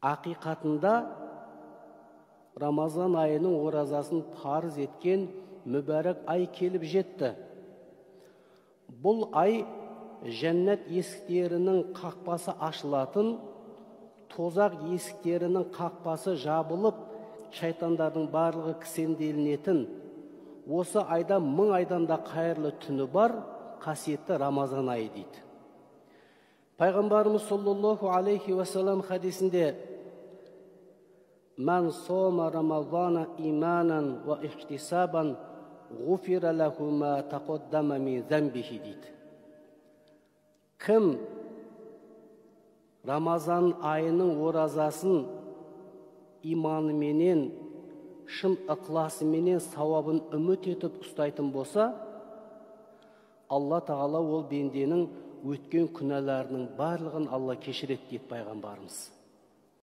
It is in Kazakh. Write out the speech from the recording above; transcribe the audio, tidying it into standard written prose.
ақиқатында Рамазан айының оразасын парыз еткен мүбәрәк ай келіп жетті. Бұл ай жәннат есіктерінің қақпасы ашылатын, тозақ есіктерінің қақпасы жабылып, шайтандардың барлығы кісенделінетін, осы айда 1000 айдан да қайырлы түні бар, қасиетті Рамазан айы дейді. Пайғамбарымыз саллаллаху алейхи вассалам хадисінде «Мән сома Рамазана иманан ва ихтисабан ғуфира лаху ма тақаддама мин замбихи» дейді. Кім Рамазан айының оразасын иманыменен, шын ықыласыменен сауабын үміт етіп ұстайтын болса, Алла Тағала ол бенденің өткен күнәларының барлығын Алла кешіреді дейді пайғамбарымыз.